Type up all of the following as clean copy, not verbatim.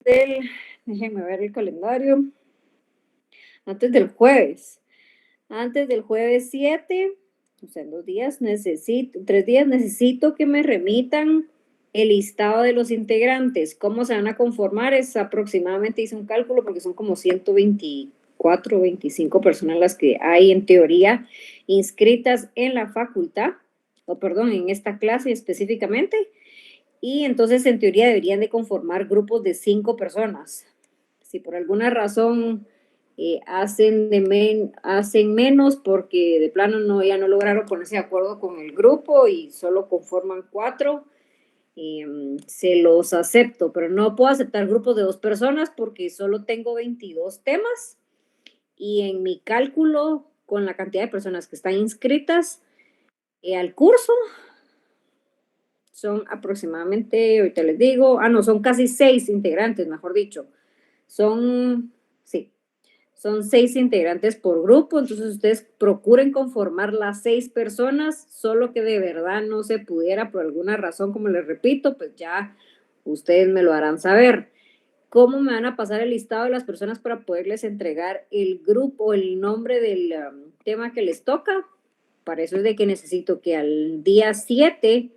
del, déjenme ver el calendario, antes del jueves. Antes del jueves 7, o sea, en 2 días necesito, 3 días necesito que me remitan el listado de los integrantes. ¿Cómo se van a conformar? Es aproximadamente, hice un cálculo porque son como 124 o 25 personas las que hay en teoría inscritas en la facultad, o perdón, en esta clase específicamente. Y entonces en teoría deberían de conformar grupos de 5 personas. Si por alguna razón hacen menos porque de plano no, ya no lograron ponerse de acuerdo con el grupo y solo conforman 4, se los acepto, pero no puedo aceptar grupos de 2 personas porque solo tengo 22 temas y en mi cálculo con la cantidad de personas que están inscritas al curso son aproximadamente, ahorita les digo, no, son casi 6 integrantes, mejor dicho. Son, sí, son 6 integrantes por grupo, entonces ustedes procuren conformar las 6 personas, solo que de verdad no se pudiera por alguna razón, como les repito, pues ya ustedes me lo harán saber. ¿Cómo me van a pasar el listado de las personas para poderles entregar el grupo, el nombre del tema que les toca? Para eso es de que necesito que al día 7,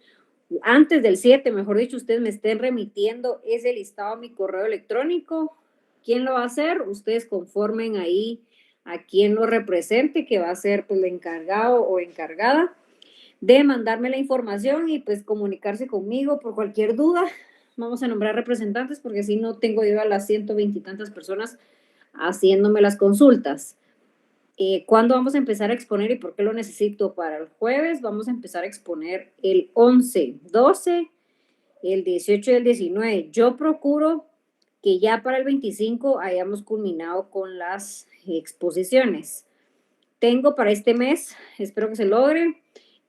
antes del 7, mejor dicho, ustedes me estén remitiendo ese listado a mi correo electrónico. ¿Quién lo va a hacer? Ustedes conformen ahí a quien lo represente, que va a ser pues el encargado o encargada de mandarme la información y pues comunicarse conmigo por cualquier duda. Vamos a nombrar representantes porque si no tengo yo a las 120 y tantas personas haciéndome las consultas. ¿Cuándo vamos a empezar a exponer y por qué lo necesito? Para el jueves vamos a empezar a exponer el 11, 12, el 18 y el 19. Yo procuro que ya para el 25 hayamos culminado con las exposiciones. Tengo para este mes, espero que se logre,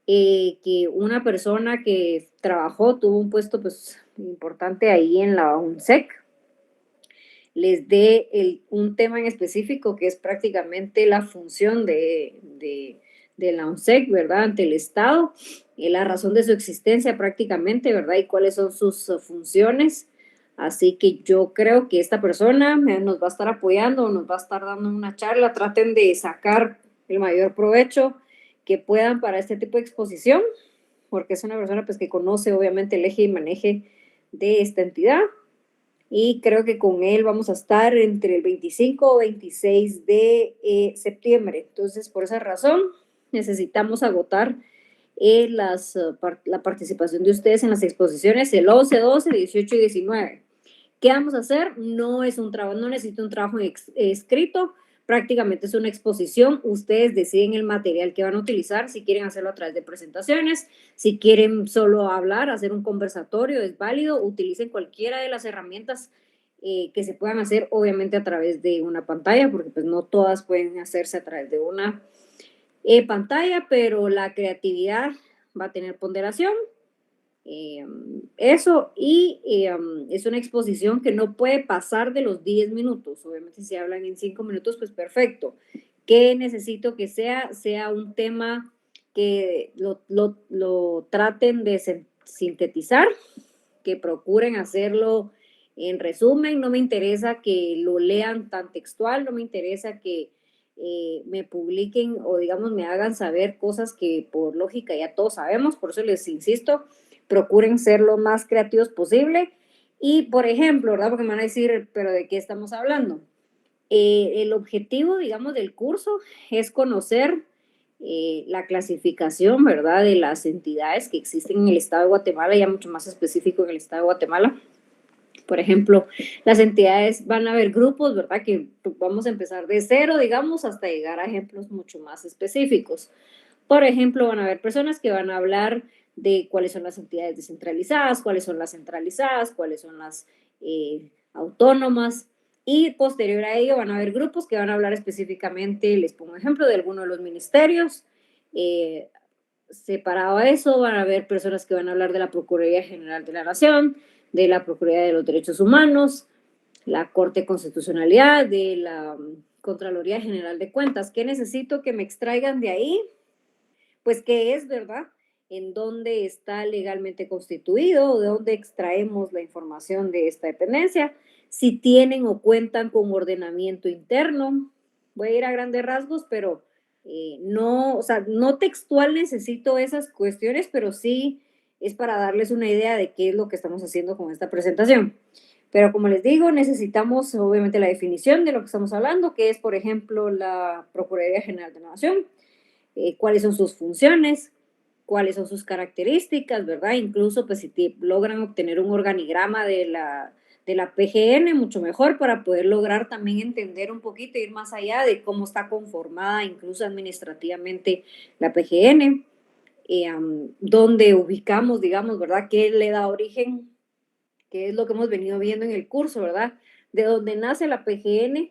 que una persona que trabajó, tuvo un puesto pues importante ahí en la UNSEC, les dé un tema en específico que es prácticamente la función de la UNSEC, ¿verdad? Ante el Estado, y la razón de su existencia prácticamente, ¿verdad? Y cuáles son sus funciones. Así que yo creo que esta persona nos va a estar apoyando, nos va a estar dando una charla, traten de sacar el mayor provecho que puedan para este tipo de exposición, porque es una persona pues que conoce obviamente el eje y maneje de esta entidad y creo que con él vamos a estar entre el 25 o 26 de septiembre. Entonces, por esa razón, necesitamos agotar la participación de ustedes en las exposiciones el 11, 12, 18 y 19. ¿Qué vamos a hacer? No es un trabajo, no necesito un trabajo escrito, prácticamente es una exposición. Ustedes deciden el material que van a utilizar, si quieren hacerlo a través de presentaciones, si quieren solo hablar, hacer un conversatorio, es válido, utilicen cualquiera de las herramientas que se puedan hacer, obviamente a través de una pantalla, porque pues no todas pueden hacerse a través de una pantalla, pero la creatividad va a tener ponderación. Eso, y es una exposición que no puede pasar de los 10 minutos. Obviamente, si hablan en 5 minutos, pues perfecto. ¿Qué necesito que sea? Sea un tema que lo traten de sintetizar, que procuren hacerlo en resumen. No me interesa que lo lean tan textual, no me interesa que me publiquen o digamos me hagan saber cosas que por lógica ya todos sabemos, por eso les insisto, procuren ser lo más creativos posible. Y, por ejemplo, ¿verdad? Porque me van a decir, pero ¿de qué estamos hablando? El objetivo, digamos, del curso es conocer la clasificación, ¿verdad? De las entidades que existen en el Estado de Guatemala, ya mucho más específico en el Estado de Guatemala. Por ejemplo, las entidades van a haber grupos, ¿verdad? Que vamos a empezar de cero, digamos, hasta llegar a ejemplos mucho más específicos. Por ejemplo, van a haber personas que van a hablar de cuáles son las entidades descentralizadas, cuáles son las centralizadas, cuáles son las autónomas. Y posterior a ello van a haber grupos que van a hablar específicamente, les pongo ejemplo, de alguno de los ministerios. Separado a eso, van a haber personas que van a hablar de la Procuraduría General de la Nación, de la Procuraduría de los Derechos Humanos, la Corte de Constitucionalidad, de la Contraloría General de Cuentas. ¿Qué necesito que me extraigan de ahí? Pues qué es, ¿verdad? En dónde está legalmente constituido, de dónde extraemos la información de esta dependencia, si tienen o cuentan con ordenamiento interno. Voy a ir a grandes rasgos, pero no, o sea, no textual necesito esas cuestiones, pero sí es para darles una idea de qué es lo que estamos haciendo con esta presentación. Pero como les digo, necesitamos obviamente la definición de lo que estamos hablando, que es, por ejemplo, la Procuraduría General de la Nación, cuáles son sus funciones, cuáles son sus características, ¿verdad? Incluso, pues, si logran obtener un organigrama de la PGN, mucho mejor para poder lograr también entender un poquito, ir más allá de cómo está conformada incluso administrativamente la PGN, donde ubicamos, digamos, ¿verdad? ¿Qué le da origen? ¿Qué es lo que hemos venido viendo en el curso, ¿verdad? De donde nace la PGN,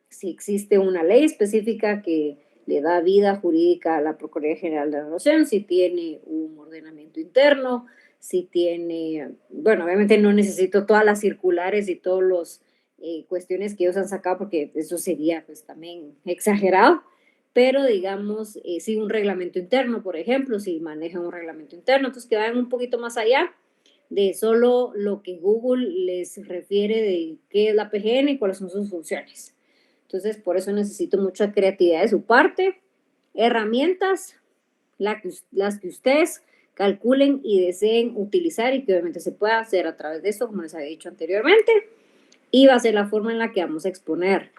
si existe una ley específica que le da vida jurídica a la Procuraduría General de la Nación, si tiene un ordenamiento interno, si tiene, bueno, obviamente no necesito todas las circulares y todas las cuestiones que ellos han sacado, porque eso sería pues también exagerado, pero digamos, si un reglamento interno, por ejemplo, si manejan un reglamento interno, entonces que vayan un poquito más allá de solo lo que Google les refiere de qué es la PGN y cuáles son sus funciones. Entonces, por eso necesito mucha creatividad de su parte, herramientas, las que ustedes calculen y deseen utilizar y que obviamente se pueda hacer a través de esto, como les había dicho anteriormente, y va a ser la forma en la que vamos a exponer.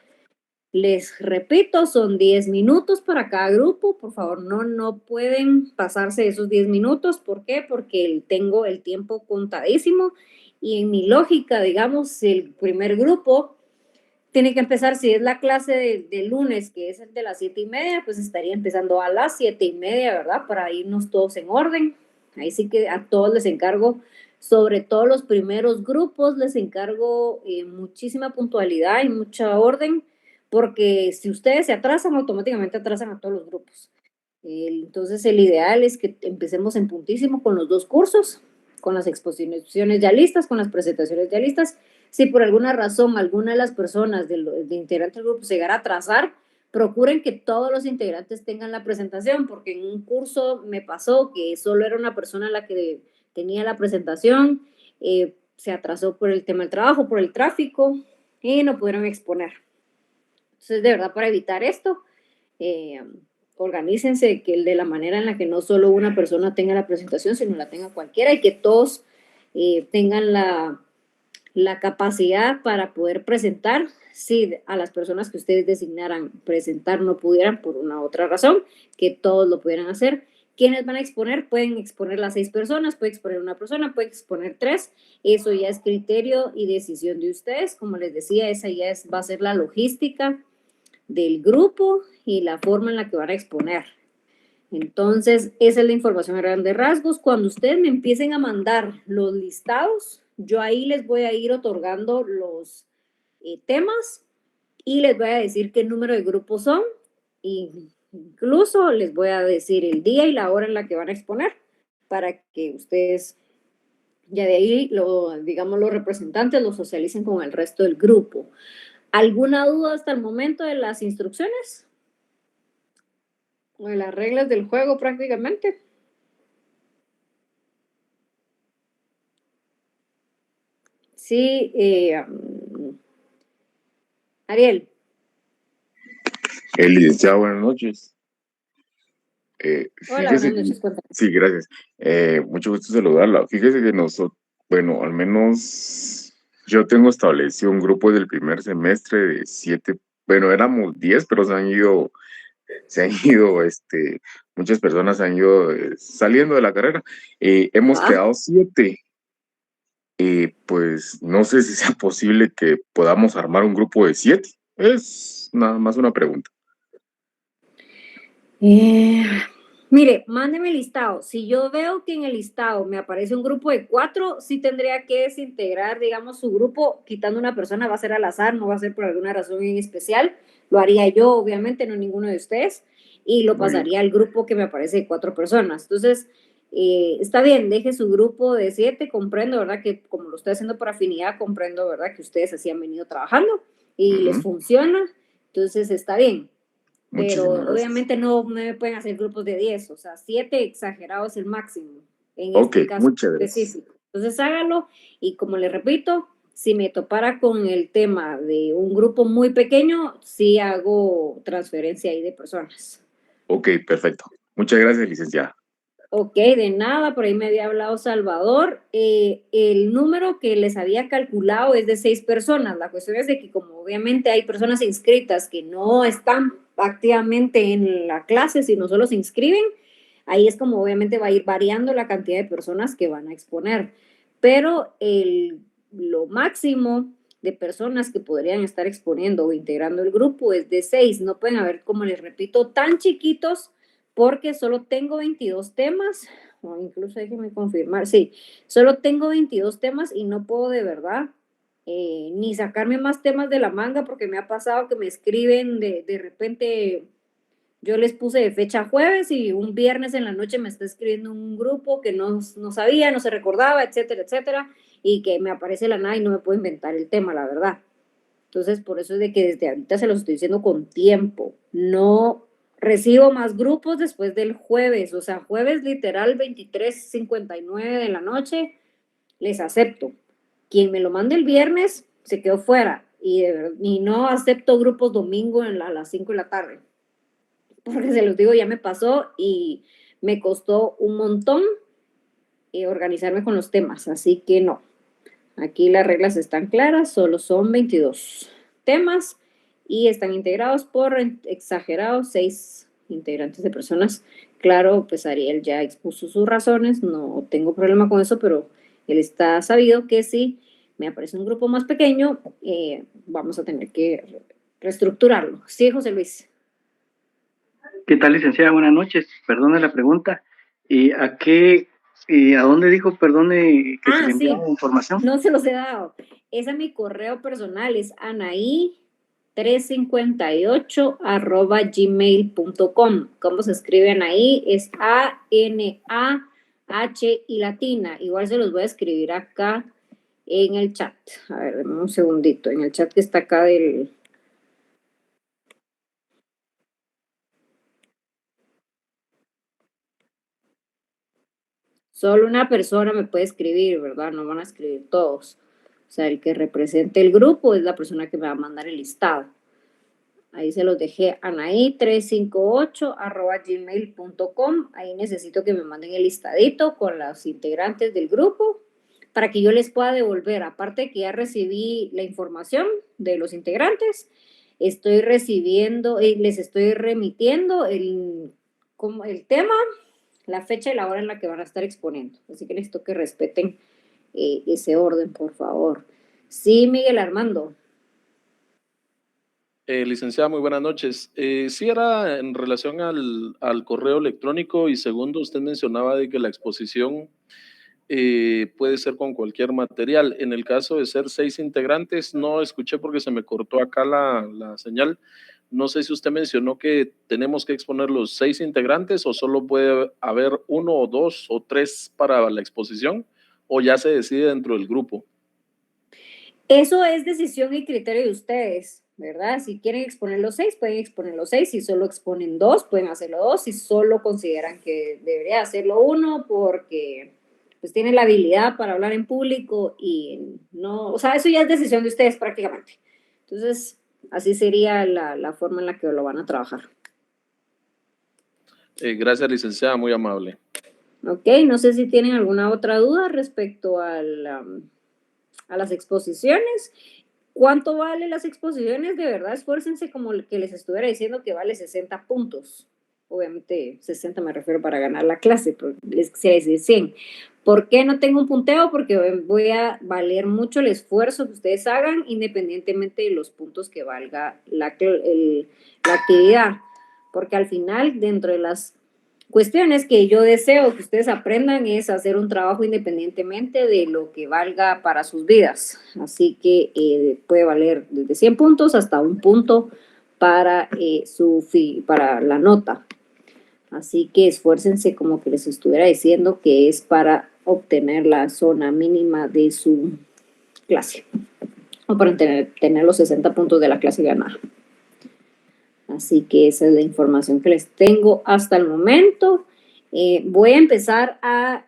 Les repito, son 10 minutos para cada grupo. Por favor, no pueden pasarse esos 10 minutos. ¿Por qué? Porque tengo el tiempo contadísimo y en mi lógica, digamos, el primer grupo tiene que empezar, si es la clase de lunes, que es el de las 7:30, pues estaría empezando a las 7:30, ¿verdad? Para irnos todos en orden. Ahí sí que a todos les encargo, sobre todo los primeros grupos, les encargo muchísima puntualidad y mucha orden, porque si ustedes se atrasan, automáticamente atrasan a todos los grupos. Entonces, el ideal es que empecemos en puntísimo con los dos cursos, con las exposiciones ya listas, con las presentaciones ya listas. Si por alguna razón alguna de las personas de integrantes del grupo se llegara a atrasar, procuren que todos los integrantes tengan la presentación, porque en un curso me pasó que solo era una persona la que tenía la presentación, se atrasó por el tema del trabajo, por el tráfico, y no pudieron exponer. Entonces, de verdad, para evitar esto, organícense de la manera en la que no solo una persona tenga la presentación, sino la tenga cualquiera y que todos tengan la capacidad para poder presentar. Si a las personas que ustedes designaran presentar no pudieran por una otra razón, que todos lo pudieran hacer. ¿Quiénes van a exponer? Pueden exponer las 6 personas, puede exponer una persona, puede exponer 3. Eso ya es criterio y decisión de ustedes. Como les decía, esa ya va a ser la logística del grupo y la forma en la que van a exponer. Entonces, esa es la información a grandes rasgos. Cuando ustedes me empiecen a mandar los listados, yo ahí les voy a ir otorgando los temas y les voy a decir qué número de grupos son, e incluso les voy a decir el día y la hora en la que van a exponer para que ustedes ya de ahí, digamos, los representantes los socialicen con el resto del grupo. ¿Alguna duda hasta el momento de las instrucciones? O de las reglas del juego prácticamente. Sí, Ariel. Licenciado, buenas noches. Hola, Fíjese buenas que, noches, cuéntame. sí, gracias. Mucho gusto saludarla. Fíjese que nosotros, bueno, al menos yo tengo establecido un grupo del primer semestre de 7, bueno, éramos 10, pero muchas personas han ido saliendo de la carrera. Hemos Ah, quedado 7. Pues no sé si sea posible que podamos armar un grupo de 7. Es nada más una pregunta. mire, mándeme el listado. Si yo veo que en el listado me aparece un grupo de 4, sí tendría que desintegrar, digamos, su grupo, quitando una persona, va a ser al azar, no va a ser por alguna razón en especial. Lo haría yo, obviamente, no ninguno de ustedes, y lo Muy bien. pasaría al grupo que me aparece de 4 personas. Entonces, está bien, deje su grupo de 7, comprendo, ¿verdad? Que como lo estoy haciendo por afinidad, comprendo, ¿verdad? Que ustedes así han venido trabajando y les funciona, entonces está bien. Pero Muchísimas gracias. obviamente no me pueden hacer grupos de 10, o sea, 7 exagerados es el máximo en Ok, este caso muchas gracias. específico. Entonces hágalo y como les repito, Si me topara con el tema de un grupo muy pequeño, sí hago transferencia ahí de personas. Ok, perfecto. Muchas gracias, licenciada. Ok, de nada, por ahí me había hablado Salvador. El número que les había calculado es de 6 personas. La cuestión es de que como obviamente hay personas inscritas que no están activamente en la clase, sino solo se inscriben, ahí es como obviamente va a ir variando la cantidad de personas que van a exponer. Pero lo máximo de personas que podrían estar exponiendo o integrando el grupo es de 6. No pueden haber, como les repito, tan chiquitos porque solo tengo 22 temas, o incluso déjenme confirmar, sí, solo tengo 22 temas y no puedo de verdad ni sacarme más temas de la manga porque me ha pasado que me escriben de repente, yo les puse de fecha jueves y un viernes en la noche me está escribiendo un grupo que no sabía, no se recordaba, etcétera, etcétera, y que me aparece la nada y no me puedo inventar el tema, la verdad. Entonces, por eso es de que desde ahorita se los estoy diciendo con tiempo. No recibo más grupos después del jueves. O sea, jueves literal 23:59 de la noche, les acepto. Quien me lo mande el viernes se quedó fuera. Y no acepto grupos domingo a las 5 de la tarde. Porque se los digo, ya me pasó y me costó un montón organizarme con los temas. Así que no. Aquí las reglas están claras, solo son 22 temas y están integrados por exagerados 6 integrantes de personas. Claro, pues Ariel ya expuso sus razones, no tengo problema con eso, pero él está sabido que si me aparece un grupo más pequeño, vamos a tener que reestructurarlo. Sí, José Luis. ¿Qué tal, licenciada? Buenas noches. Perdone la pregunta. ¿A dónde dijo, perdone, que se le enviaba Sí, información? no se los he dado. Es a mi correo personal, es anaí358@gmail.com. ¿Cómo se escribe Anaí? Es ANAH y latina. Igual se los voy a escribir acá en el chat. A ver, denme un segundito. En el chat que está acá del... Solo una persona me puede escribir, ¿verdad? No van a escribir todos. O sea, el que represente el grupo es la persona que me va a mandar el listado. Ahí se los dejé, anaí358@gmail.com. Ahí necesito que me manden el listadito con los integrantes del grupo para que yo les pueda devolver. Aparte que ya recibí la información de los integrantes, estoy recibiendo, les estoy remitiendo el tema, la fecha y la hora en la que van a estar exponiendo. Así que necesito que respeten ese orden, por favor. Sí, Miguel Armando. Licenciada, muy buenas noches. Sí, era en relación al correo electrónico y segundo, usted mencionaba de que la exposición puede ser con cualquier material. En el caso de ser 6 integrantes, no escuché porque se me cortó acá la señal. No sé si usted mencionó que tenemos que exponer los 6 integrantes o solo puede haber 1 o 2 o 3 para la exposición o ya se decide dentro del grupo. Eso es decisión y criterio de ustedes, ¿verdad? Si quieren exponer los 6, pueden exponer los 6. Si solo exponen 2, pueden hacerlo 2. Si solo consideran que debería hacerlo 1 porque pues tienen la habilidad para hablar en público y no, o sea, eso ya es decisión de ustedes prácticamente. Entonces, así sería la forma en la que lo van a trabajar. Gracias, licenciada, muy amable. Ok, no sé si tienen alguna otra duda respecto a las exposiciones. ¿Cuánto vale las exposiciones? De verdad, esfuércense como que les estuviera diciendo que vale 60 puntos. Obviamente 60 me refiero para ganar la clase, pero les quisiera decir 100. ¿Por qué no tengo un punteo? Porque voy a valer mucho el esfuerzo que ustedes hagan independientemente de los puntos que valga la actividad. Porque al final, dentro de las cuestiones que yo deseo que ustedes aprendan es hacer un trabajo independientemente de lo que valga para sus vidas. Así que puede valer desde 100 puntos hasta 1 punto para, para la nota. Así que esfuércense como que les estuviera diciendo que es para obtener la zona mínima de su clase o para tener los 60 puntos de la clase ganada. Así que esa es la información que les tengo hasta el momento. Voy a empezar a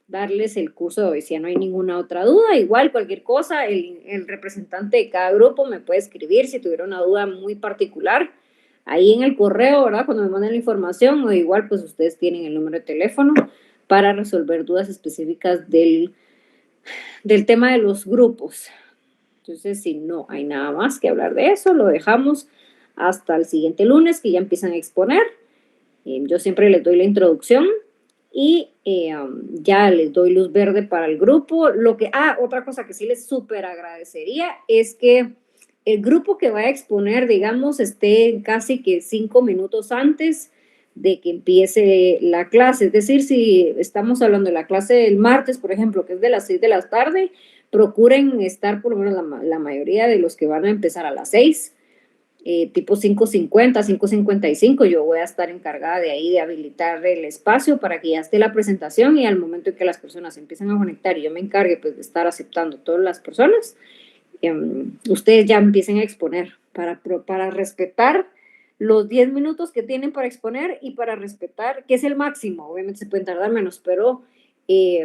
darles el curso de hoy. Si ya no hay ninguna otra duda, igual cualquier cosa, el representante de cada grupo me puede escribir si tuviera una duda muy particular ahí en el correo, ¿verdad? Cuando me manden la información, o igual pues ustedes tienen el número de teléfono para resolver dudas específicas del tema de los grupos. Entonces, si no hay nada más que hablar de eso, lo dejamos hasta el siguiente lunes, que ya empiezan a exponer. Yo siempre les doy la introducción y ya les doy luz verde para el grupo. Otra cosa que sí les súper agradecería es que el grupo que va a exponer, digamos, esté casi que 5 minutos antes de que empiece la clase. Es decir, si estamos hablando de la clase del martes, por ejemplo, que es de las 6 de la tarde, procuren estar por lo menos la mayoría de los que van a empezar a las 6, tipo 5:50, 5:55. Yo voy a estar encargada de ahí de habilitar el espacio para que ya esté la presentación, y al momento en que las personas empiezan a conectar y yo me encargue pues de estar aceptando todas las personas, ustedes ya empiecen a exponer para respetar los 10 minutos que tienen para exponer y para respetar, que es el máximo. Obviamente se pueden tardar menos, pero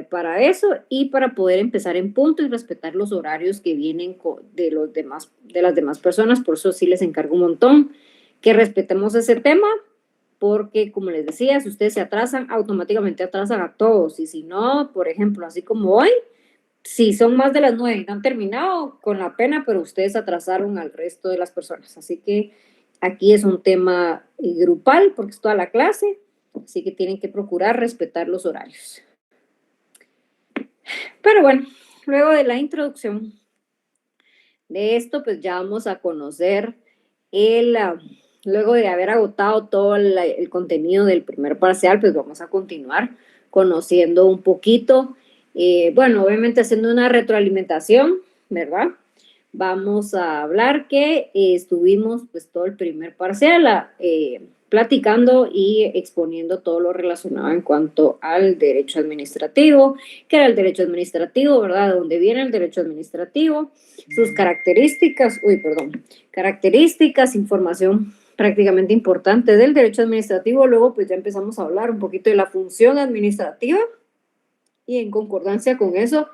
para eso y para poder empezar en punto y respetar los horarios que vienen de las demás personas. Por eso sí les encargo un montón que respetemos ese tema, porque como les decía, si ustedes se atrasan, automáticamente atrasan a todos, y si no, por ejemplo, así como hoy, si son más de las 9 y no han terminado, con la pena, pero ustedes atrasaron al resto de las personas. Así que aquí es un tema grupal, porque es toda la clase, así que tienen que procurar respetar los horarios. Pero bueno, luego de la introducción de esto, pues ya vamos a conocer luego de haber agotado todo el contenido del primer parcial, pues vamos a continuar conociendo un poquito. Bueno, obviamente haciendo una retroalimentación, ¿verdad? Vamos a hablar que estuvimos pues todo el primer parcial platicando y exponiendo todo lo relacionado en cuanto al derecho administrativo, que era el derecho administrativo, ¿verdad? ¿De dónde viene el derecho administrativo? Sus características, información prácticamente importante del derecho administrativo. Luego pues ya empezamos a hablar un poquito de la función administrativa, y en concordancia con eso,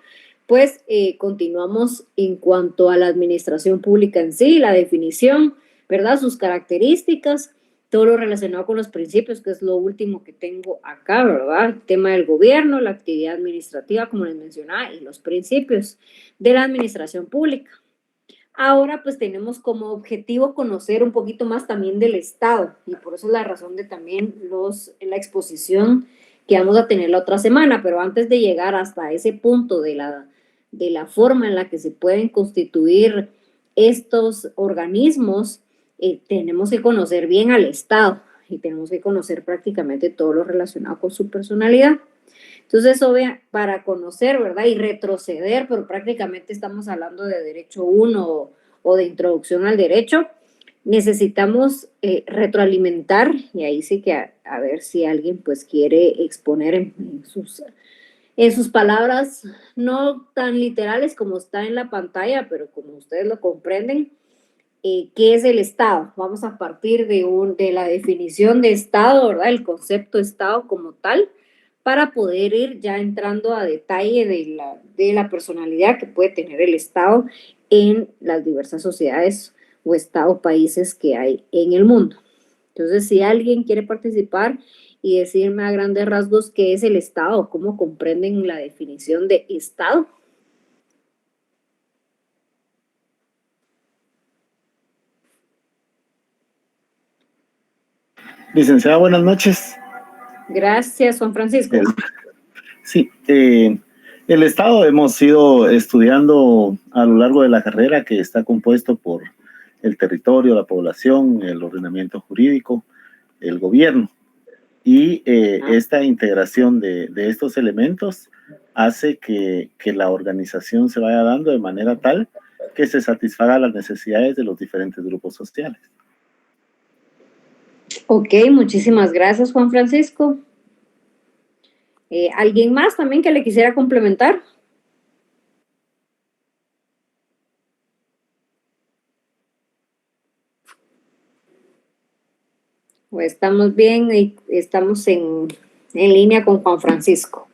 pues continuamos en cuanto a la administración pública en sí, la definición, ¿verdad? Sus características, todo lo relacionado con los principios, que es lo último que tengo acá, ¿verdad? El tema del gobierno, la actividad administrativa, como les mencionaba, y los principios de la administración pública. Ahora pues tenemos como objetivo conocer un poquito más también del Estado, y por eso es la razón de también la exposición que vamos a tener la otra semana. Pero antes de llegar hasta ese punto de la forma en la que se pueden constituir estos organismos, tenemos que conocer bien al Estado y tenemos que conocer prácticamente todo lo relacionado con su personalidad. Entonces, para conocer, ¿verdad? Y retroceder, pero prácticamente estamos hablando de Derecho 1 o de Introducción al Derecho, necesitamos retroalimentar, y ahí sí que a ver si alguien pues quiere exponer en sus palabras, no tan literales como está en la pantalla, pero como ustedes lo comprenden, ¿qué es el Estado? Vamos a partir de la definición de Estado, ¿verdad? El concepto Estado como tal, para poder ir ya entrando a detalle de la personalidad que puede tener el Estado en las diversas sociedades o Estado, países que hay en el mundo. Entonces, si alguien quiere participar y decirme a grandes rasgos qué es el Estado, cómo comprenden la definición de Estado. Licenciada, buenas noches. Gracias, Juan Francisco. Sí, el Estado hemos ido estudiando a lo largo de la carrera, que está compuesto por el territorio, la población, el ordenamiento jurídico, el gobierno. Y esta integración de estos elementos hace que la organización se vaya dando de manera tal que se satisfaga las necesidades de los diferentes grupos sociales. Ok, muchísimas gracias, Juan Francisco. ¿Alguien más también que le quisiera complementar? Pues estamos bien y estamos en línea con Juan Francisco.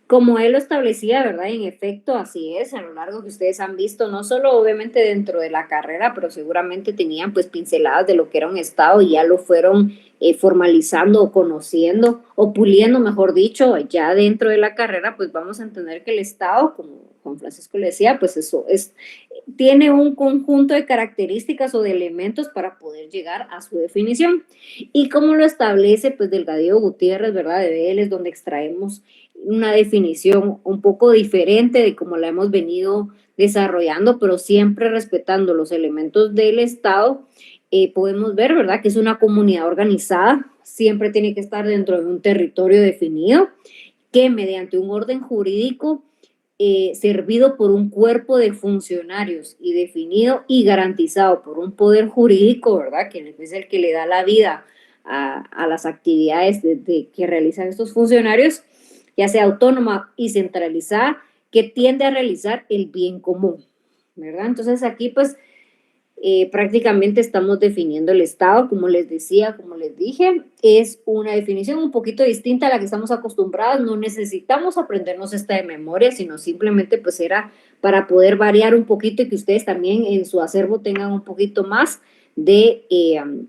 Como él lo establecía, ¿verdad? En efecto, así es, a lo largo que ustedes han visto, no solo obviamente dentro de la carrera, pero seguramente tenían pues pinceladas de lo que era un Estado y ya lo fueron formalizando o conociendo o puliendo, mejor dicho, ya dentro de la carrera, pues vamos a entender que el Estado, como Juan Francisco le decía, pues eso es, tiene un conjunto de características o de elementos para poder llegar a su definición. Y como lo establece pues Delgadillo Gutiérrez, ¿verdad? De Vélez, donde extraemos una definición un poco diferente de cómo la hemos venido desarrollando, pero siempre respetando los elementos del Estado, podemos ver, ¿verdad?, que es una comunidad organizada, siempre tiene que estar dentro de un territorio definido, que mediante un orden jurídico servido por un cuerpo de funcionarios y definido y garantizado por un poder jurídico, ¿verdad?, que es el que le da la vida a las actividades que realizan estos funcionarios, ya sea autónoma y centralizada, que tiende a realizar el bien común, ¿verdad? Entonces aquí pues prácticamente estamos definiendo el Estado, como les decía, como les dije, es una definición un poquito distinta a la que estamos acostumbrados, no necesitamos aprendernos esta de memoria, sino simplemente pues era para poder variar un poquito y que ustedes también en su acervo tengan un poquito más de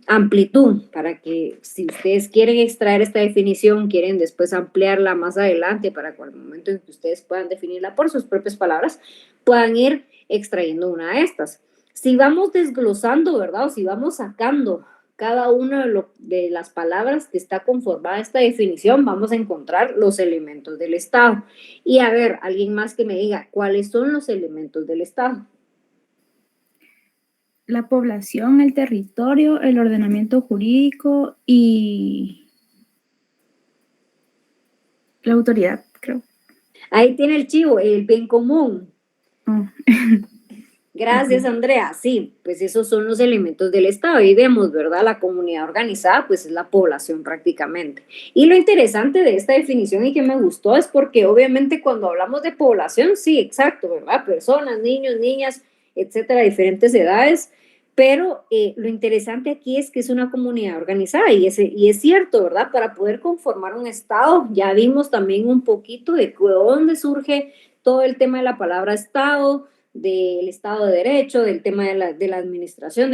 amplitud, para que si ustedes quieren extraer esta definición, quieren después ampliarla más adelante para el momento en que ustedes puedan definirla por sus propias palabras, puedan ir extrayendo una de estas. Si vamos desglosando, ¿verdad? O si vamos sacando cada una de las palabras que está conformada esta definición, vamos a encontrar los elementos del Estado. Y a ver, alguien más que me diga, ¿cuáles son los elementos del Estado? La población, el territorio, el ordenamiento jurídico y la autoridad, creo. Ahí tiene el chivo, el bien común. Oh. Gracias, Andrea. Sí, pues esos son los elementos del Estado. Y vemos, ¿verdad? La comunidad organizada, pues es la población prácticamente. Y lo interesante de esta definición y que me gustó es porque obviamente cuando hablamos de población, sí, exacto, ¿verdad? Personas, niños, niñas, etcétera, diferentes edades. Pero lo interesante aquí es que es una comunidad organizada y es cierto, ¿verdad? Para poder conformar un Estado, ya vimos también un poquito de dónde surge todo el tema de la palabra Estado, del Estado de Derecho, del tema de la administración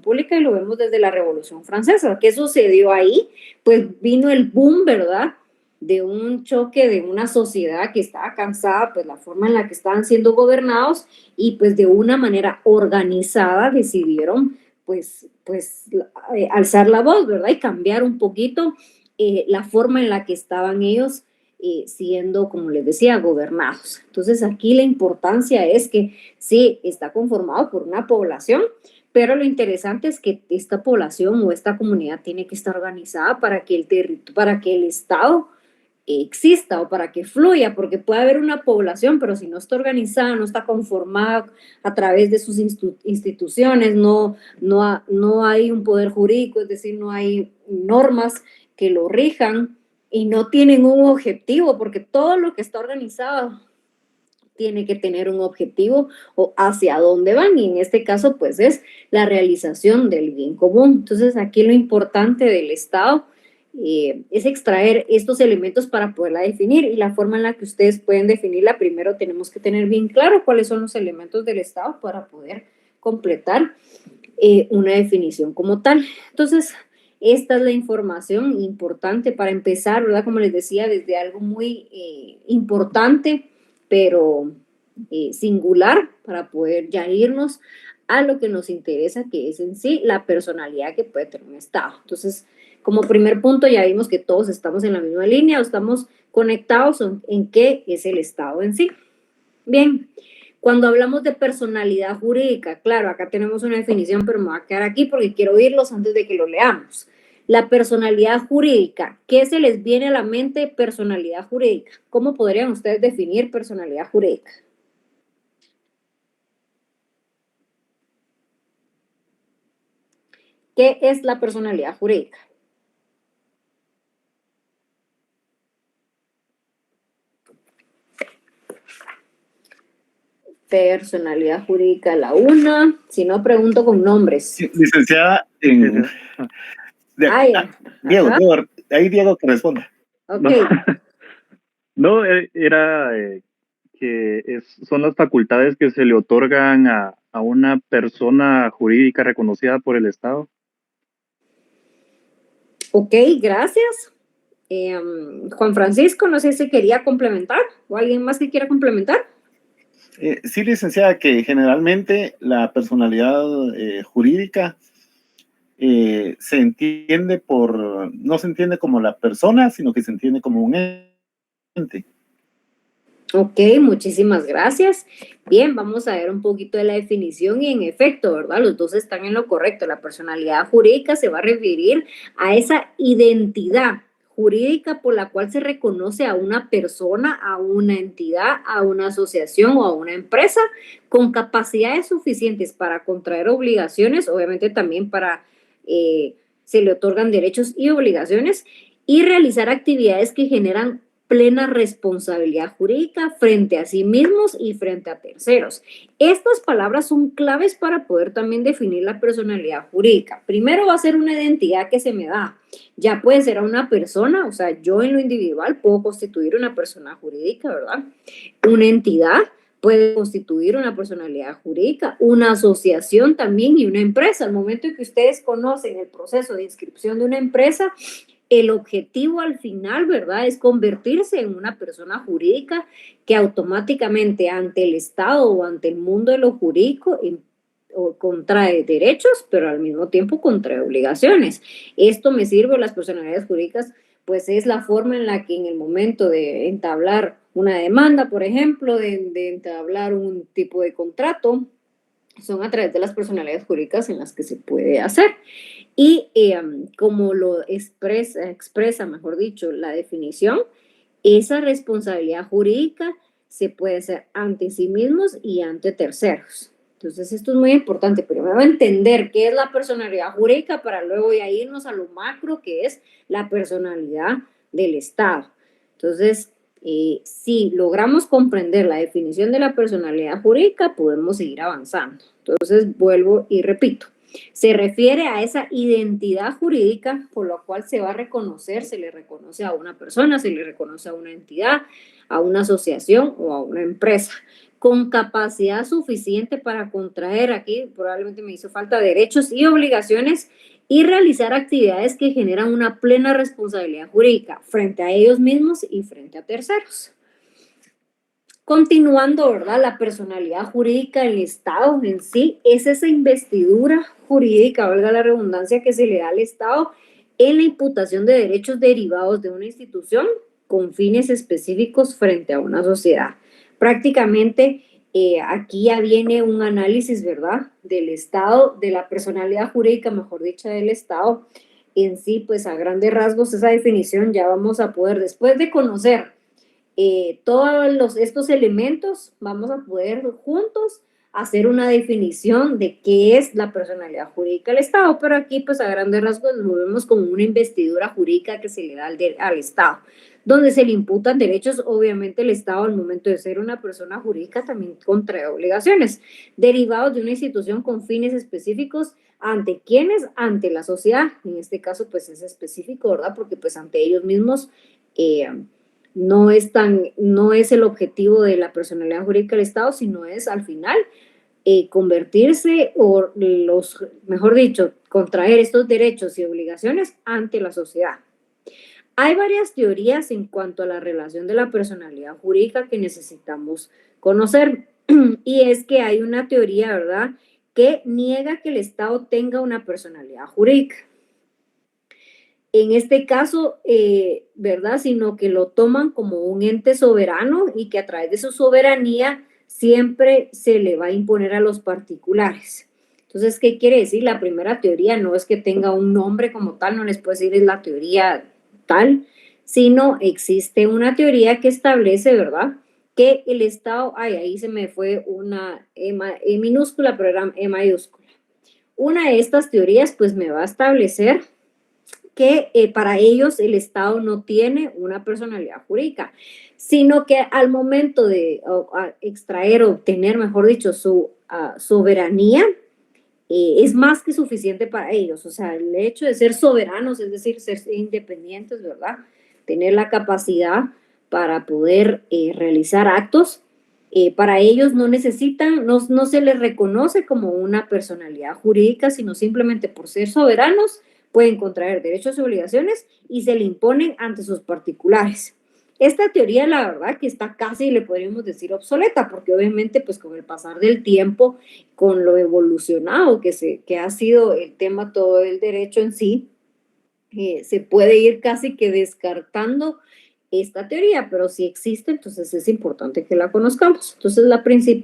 pública, y lo vemos desde la Revolución Francesa. ¿Qué sucedió ahí? Pues vino el boom, ¿verdad?, de un choque de una sociedad que estaba cansada, pues la forma en la que estaban siendo gobernados, y pues de una manera organizada decidieron pues alzar la voz, ¿verdad?, y cambiar un poquito la forma en la que estaban ellos siendo, como les decía, gobernados. Entonces aquí la importancia es que sí, está conformado por una población, pero lo interesante es que esta población o esta comunidad tiene que estar organizada para que el Estado exista o para que fluya, porque puede haber una población, pero si no está organizada, no está conformada a través de sus instituciones, no hay un poder jurídico, es decir, no hay normas que lo rijan y no tienen un objetivo, porque todo lo que está organizado tiene que tener un objetivo o hacia dónde van, y en este caso pues es la realización del bien común. Entonces aquí lo importante del Estado es extraer estos elementos para poderla definir, y la forma en la que ustedes pueden definirla, primero tenemos que tener bien claro cuáles son los elementos del Estado para poder completar una definición como tal. Entonces, esta es la información importante para empezar, ¿verdad? Como les decía, desde algo muy importante, pero singular, para poder ya irnos a lo que nos interesa, que es en sí la personalidad que puede tener un Estado. Entonces, como primer punto, ya vimos que todos estamos en la misma línea o estamos conectados en qué es el Estado en sí. Bien, cuando hablamos de personalidad jurídica, claro, acá tenemos una definición, pero me voy a quedar aquí porque quiero oírlos antes de que lo leamos. La personalidad jurídica, ¿qué se les viene a la mente personalidad jurídica? ¿Cómo podrían ustedes definir personalidad jurídica? ¿Qué es la personalidad jurídica? Personalidad jurídica, la una. Si no, pregunto con nombres. Licenciada en... Diego, ahí Diego que responda. Ok. No, era que son las facultades que se le otorgan a una persona jurídica reconocida por el Estado. Ok, gracias. Juan Francisco, no sé si quería complementar o alguien más que quiera complementar. Sí, licenciada, que generalmente la personalidad jurídica se entiende no se entiende como la persona, sino que se entiende como un ente. Ok, muchísimas gracias. Bien, vamos a ver un poquito de la definición y en efecto, ¿verdad? Los dos están en lo correcto. La personalidad jurídica se va a referir a esa identidad jurídica por la cual se reconoce a una persona, a una entidad, a una asociación o a una empresa con capacidades suficientes para contraer obligaciones, obviamente también se le otorgan derechos y obligaciones y realizar actividades que generan plena responsabilidad jurídica frente a sí mismos y frente a terceros. Estas palabras son claves para poder también definir la personalidad jurídica. Primero va a ser una identidad que se me da. Ya puede ser a una persona, o sea, yo en lo individual puedo constituir una persona jurídica, ¿verdad? Una entidad puede constituir una personalidad jurídica, una asociación también y una empresa. Al momento en que ustedes conocen el proceso de inscripción de una empresa, el objetivo al final, ¿verdad?, es convertirse en una persona jurídica que automáticamente ante el Estado o ante el mundo de lo jurídico contrae derechos, pero al mismo tiempo contrae obligaciones. Esto me sirve, las personalidades jurídicas, pues es la forma en la que en el momento de entablar una demanda, por ejemplo, de entablar un tipo de contrato, son a través de las personalidades jurídicas en las que se puede hacer. Y como lo expresa, mejor dicho, la definición, esa responsabilidad jurídica se puede hacer ante sí mismos y ante terceros. Entonces, esto es muy importante. Primero, entender qué es la personalidad jurídica para luego ya irnos a lo macro, que es la personalidad del Estado. Entonces, si logramos comprender la definición de la personalidad jurídica, podemos seguir avanzando. Entonces, vuelvo y repito. Se refiere a esa identidad jurídica por la cual se va a reconocer, se le reconoce a una persona, se le reconoce a una entidad, a una asociación o a una empresa, con capacidad suficiente para contraer, aquí probablemente me hizo falta, derechos y obligaciones y realizar actividades que generan una plena responsabilidad jurídica frente a ellos mismos y frente a terceros. Continuando, ¿verdad? La personalidad jurídica del Estado en sí es esa investidura jurídica, valga la redundancia, que se le da al Estado en la imputación de derechos derivados de una institución con fines específicos frente a una sociedad. Prácticamente aquí ya viene un análisis, ¿verdad?, del Estado, de la personalidad jurídica, mejor dicho, del Estado en sí, pues a grandes rasgos esa definición ya vamos a poder, después de conocer todos estos elementos, vamos a poder juntos hacer una definición de qué es la personalidad jurídica del Estado, pero aquí pues a grandes rasgos nos movemos con una investidura jurídica que se le da al Estado, donde se le imputan derechos. Obviamente el Estado al momento de ser una persona jurídica también contrae obligaciones derivados de una institución con fines específicos. ¿Ante quiénes? Ante la sociedad. En este caso pues es específico, ¿verdad? Porque pues ante ellos mismos no es el objetivo de la personalidad jurídica del Estado, sino es al final convertirse o mejor dicho, contraer estos derechos y obligaciones ante la sociedad. Hay varias teorías en cuanto a la relación de la personalidad jurídica que necesitamos conocer, y es que hay una teoría, ¿verdad?, que niega que el Estado tenga una personalidad jurídica. En este caso, ¿verdad?, sino que lo toman como un ente soberano y que a través de su soberanía siempre se le va a imponer a los particulares. Entonces, ¿qué quiere decir? La primera teoría no es que tenga un nombre como tal, no les puedo decir es la teoría tal, sino existe una teoría que establece, ¿verdad?, que el Estado, ahí se me fue una E minúscula, pero era E mayúscula. Una de estas teorías, pues, me va a establecer que para ellos el Estado no tiene una personalidad jurídica, sino que al momento de extraer o obtener, mejor dicho, su soberanía, es más que suficiente para ellos. O sea, el hecho de ser soberanos, es decir, ser independientes, ¿verdad?, tener la capacidad para poder realizar actos. Para ellos no necesitan, no se les reconoce como una personalidad jurídica, sino simplemente por ser soberanos pueden contraer derechos y obligaciones y se le imponen ante sus particulares. Esta teoría, la verdad, que está casi, le podríamos decir, obsoleta, porque obviamente, pues con el pasar del tiempo, con lo evolucionado que ha sido el tema todo el derecho en sí, se puede ir casi que descartando esta teoría, pero si existe, entonces es importante que la conozcamos. Entonces,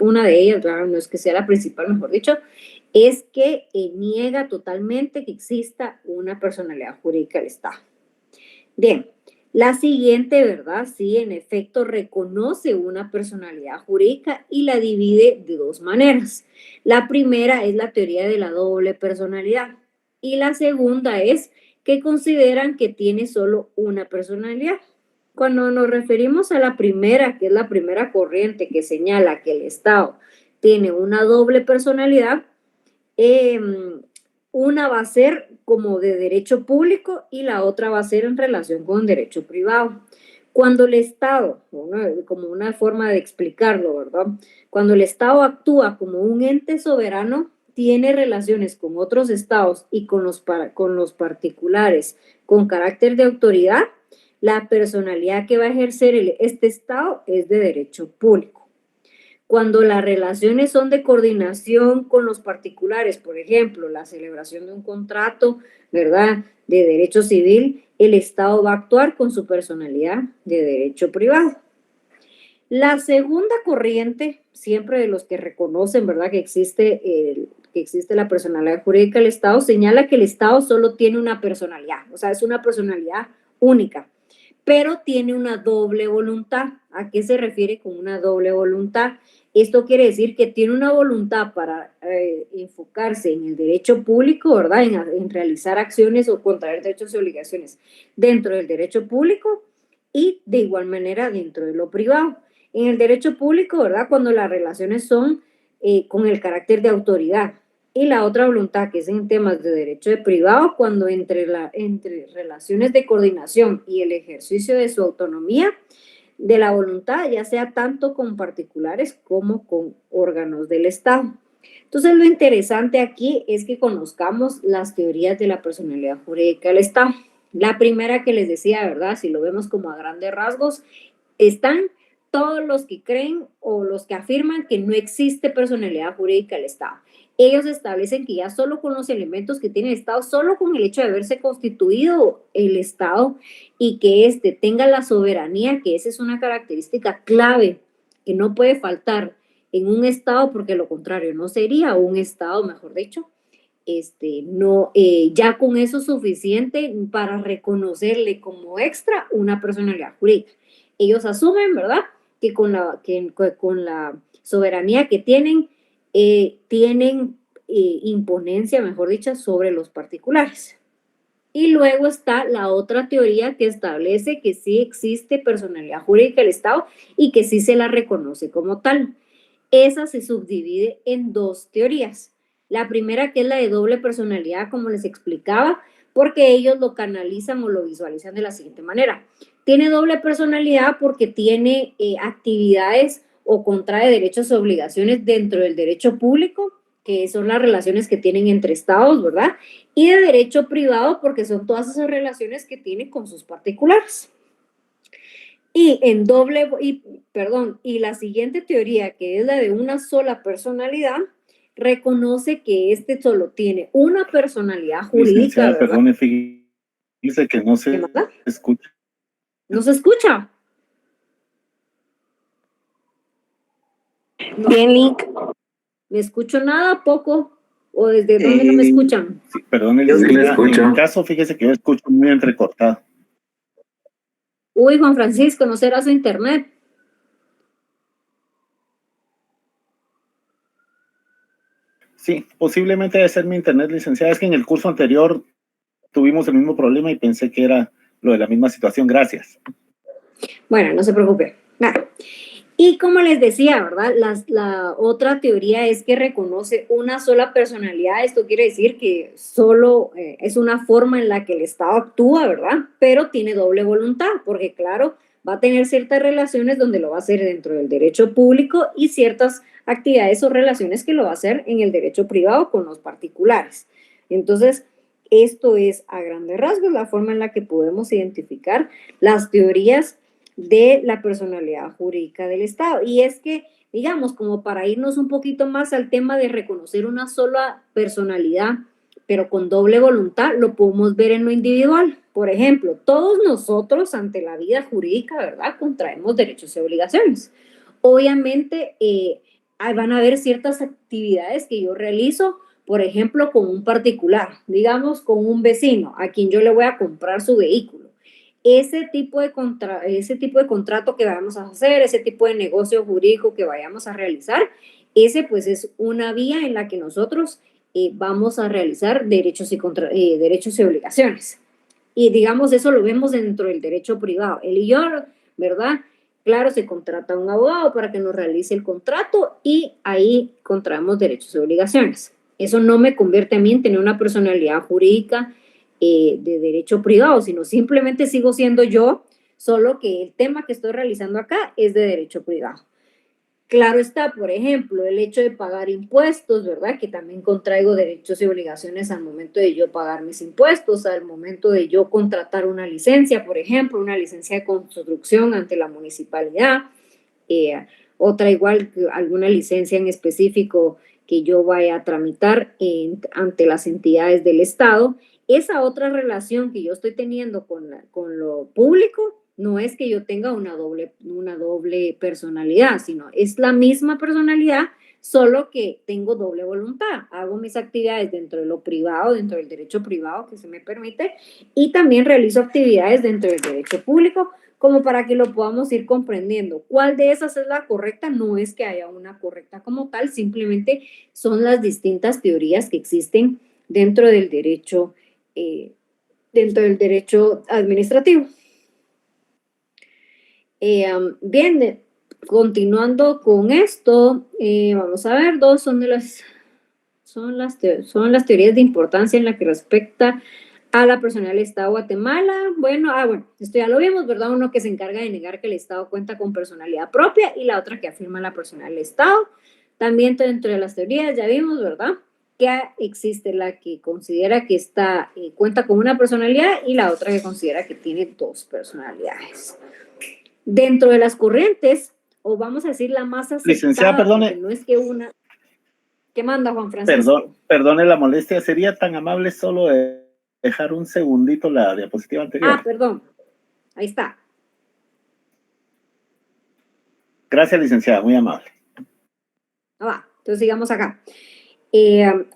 una de ellas, no es que sea la principal, mejor dicho, es que niega totalmente que exista una personalidad jurídica del Estado. Bien, la siguiente, ¿verdad? Sí, en efecto, reconoce una personalidad jurídica y la divide de dos maneras. La primera es la teoría de la doble personalidad y la segunda es que consideran que tiene solo una personalidad. Cuando nos referimos a la primera, que es la primera corriente que señala que el Estado tiene una doble personalidad, una va a ser como de derecho público y la otra va a ser en relación con derecho privado. Cuando el Estado, como una forma de explicarlo, ¿verdad? Cuando el Estado actúa como un ente soberano, tiene relaciones con otros estados y con los particulares con carácter de autoridad, la personalidad que va a ejercer este Estado es de derecho público. Cuando las relaciones son de coordinación con los particulares, por ejemplo, la celebración de un contrato, ¿verdad?, de derecho civil, el Estado va a actuar con su personalidad de derecho privado. La segunda corriente, siempre de los que reconocen, ¿verdad?, que existe la personalidad jurídica del Estado, señala que el Estado solo tiene una personalidad, o sea, es una personalidad única, pero tiene una doble voluntad. ¿A qué se refiere con una doble voluntad? Esto quiere decir que tiene una voluntad para enfocarse en el derecho público, ¿verdad?, en realizar acciones o contraer derechos y obligaciones dentro del derecho público y de igual manera dentro de lo privado. En el derecho público, ¿verdad?, cuando las relaciones son con el carácter de autoridad, y la otra voluntad, que es en temas de derecho de privado, cuando entre relaciones de coordinación y el ejercicio de su autonomía, de la voluntad, ya sea tanto con particulares como con órganos del Estado. Entonces, lo interesante aquí es que conozcamos las teorías de la personalidad jurídica del Estado. La primera que les decía, ¿verdad?, si lo vemos como a grandes rasgos, están todos los que creen o los que afirman que no existe personalidad jurídica del Estado. Ellos establecen que ya solo con los elementos que tiene el Estado, solo con el hecho de haberse constituido el Estado y que éste tenga la soberanía, que esa es una característica clave que no puede faltar en un Estado, porque lo contrario no sería un Estado, mejor dicho, ya con eso es suficiente para reconocerle como extra una personalidad jurídica. Ellos asumen, ¿verdad?, que con la soberanía que tienen imponencia, mejor dicho, sobre los particulares. Y luego está la otra teoría que establece que sí existe personalidad jurídica del Estado y que sí se la reconoce como tal. Esa se subdivide en dos teorías. La primera, que es la de doble personalidad, como les explicaba, porque ellos lo canalizan o lo visualizan de la siguiente manera. Tiene doble personalidad porque tiene actividades o contrae derechos y obligaciones dentro del derecho público, que son las relaciones que tienen entre estados, ¿verdad? Y de derecho privado porque son todas esas relaciones que tiene con sus particulares. Y la siguiente teoría, que es la de una sola personalidad, reconoce que solo tiene una personalidad jurídica, ¿verdad? Perdone, fíjese que no se escucha. ¿No se escucha? Bien, Link. ¿Me escucho nada, poco? ¿O desde dónde no me escuchan? Sí, perdón, Yo sí le escucho. en mi caso, fíjese que yo escucho muy entrecortado. Uy, Juan Francisco, ¿no será su internet? Sí, posiblemente debe ser mi internet, licenciada. Es que en el curso anterior tuvimos el mismo problema y pensé que era lo de la misma situación. Gracias. Bueno, no se preocupe. Nada. Y como les decía, ¿verdad? La otra teoría es que reconoce una sola personalidad. Esto quiere decir que solo es una forma en la que el Estado actúa, ¿verdad? Pero tiene doble voluntad, porque claro, va a tener ciertas relaciones donde lo va a hacer dentro del derecho público y ciertas actividades o relaciones que lo va a hacer en el derecho privado con los particulares. Entonces, esto es a grandes rasgos la forma en la que podemos identificar las teorías de la personalidad jurídica del Estado. Y es que, digamos, como para irnos un poquito más al tema de reconocer una sola personalidad, pero con doble voluntad, lo podemos ver en lo individual. Por ejemplo, todos nosotros ante la vida jurídica, ¿verdad?, contraemos derechos y obligaciones. Obviamente, van a haber ciertas actividades que yo realizo, por ejemplo, con un particular, digamos, con un vecino a quien yo le voy a comprar su vehículo. Ese tipo de contrato que vayamos a hacer, ese tipo de negocio jurídico que vayamos a realizar, ese pues es una vía en la que nosotros vamos a realizar derechos y obligaciones. Y digamos, eso lo vemos dentro del derecho privado. Él y yo, ¿verdad? Claro, se contrata a un abogado para que nos realice el contrato y ahí contraemos derechos y obligaciones. Eso no me convierte a mí en tener una personalidad jurídica de derecho privado, sino simplemente sigo siendo yo, solo que el tema que estoy realizando acá es de derecho privado. Claro está, por ejemplo, el hecho de pagar impuestos, ¿verdad? Que también contraigo derechos y obligaciones al momento de yo pagar mis impuestos, al momento de yo contratar una licencia, por ejemplo, una licencia de construcción ante la municipalidad, otra igual, alguna licencia en específico que yo vaya a tramitar ante las entidades del Estado. Esa otra relación que yo estoy teniendo con lo público no es que yo tenga una doble personalidad, sino es la misma personalidad, solo que tengo doble voluntad. Hago mis actividades dentro de lo privado, dentro del derecho privado que se me permite, y también realizo actividades dentro del derecho público, como para que lo podamos ir comprendiendo. ¿Cuál de esas es la correcta? No es que haya una correcta como tal, simplemente son las distintas teorías que existen dentro del derecho administrativo. Bien, continuando con esto, vamos a ver, dos son las teorías de importancia en la que respecta a la personalidad del Estado de Guatemala. Bueno, esto ya lo vimos, ¿verdad? Uno que se encarga de negar que el Estado cuenta con personalidad propia y la otra que afirma la personalidad del Estado. También dentro de las teorías ya vimos, ¿verdad?, que existe la que considera que cuenta con una personalidad y la otra que considera que tiene dos personalidades. Dentro de las corrientes, o vamos a decir la más aceptada, licenciada, perdone. No es que una... ¿Qué manda, Juan Francisco? Perdone la molestia, ¿sería tan amable solo de dejar un segundito la diapositiva anterior? Perdón, ahí está. Gracias, licenciada, muy amable. Entonces sigamos acá.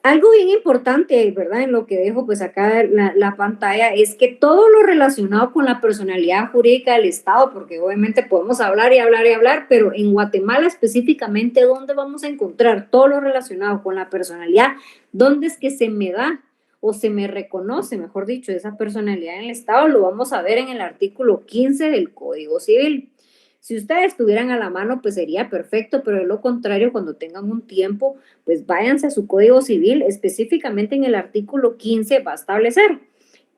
Algo bien importante, ¿verdad?, en lo que dejo pues acá la pantalla, es que todo lo relacionado con la personalidad jurídica del Estado, porque obviamente podemos hablar y hablar y hablar, pero en Guatemala específicamente, ¿dónde vamos a encontrar todo lo relacionado con la personalidad? ¿Dónde es que se me da o se me reconoce, mejor dicho, esa personalidad en el Estado? Lo vamos a ver en el artículo 15 del Código Civil. Si ustedes tuvieran a la mano, pues sería perfecto, pero de lo contrario, cuando tengan un tiempo, pues váyanse a su Código Civil, específicamente en el artículo 15 va a establecer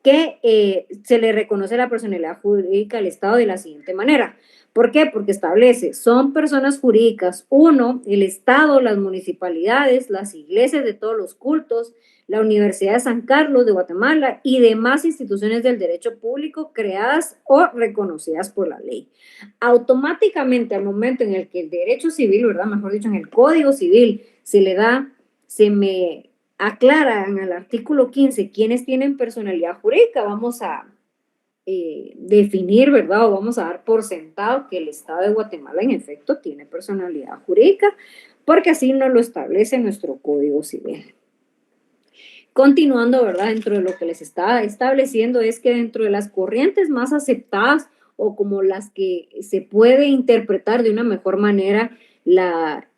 que se le reconoce la personalidad jurídica del Estado de la siguiente manera. ¿Por qué? Porque establece, son personas jurídicas, 1, el Estado, las municipalidades, las iglesias de todos los cultos, la Universidad de San Carlos de Guatemala y demás instituciones del derecho público creadas o reconocidas por la ley. Automáticamente, al momento en el que el derecho civil, ¿verdad?, mejor dicho, en el Código Civil se me aclara en el artículo 15 quiénes tienen personalidad jurídica, vamos a definir, ¿verdad?, o vamos a dar por sentado que el Estado de Guatemala en efecto tiene personalidad jurídica, porque así nos lo establece nuestro Código Civil. Continuando, ¿verdad?, dentro de lo que les está estableciendo es que dentro de las corrientes más aceptadas o como las que se puede interpretar de una mejor manera la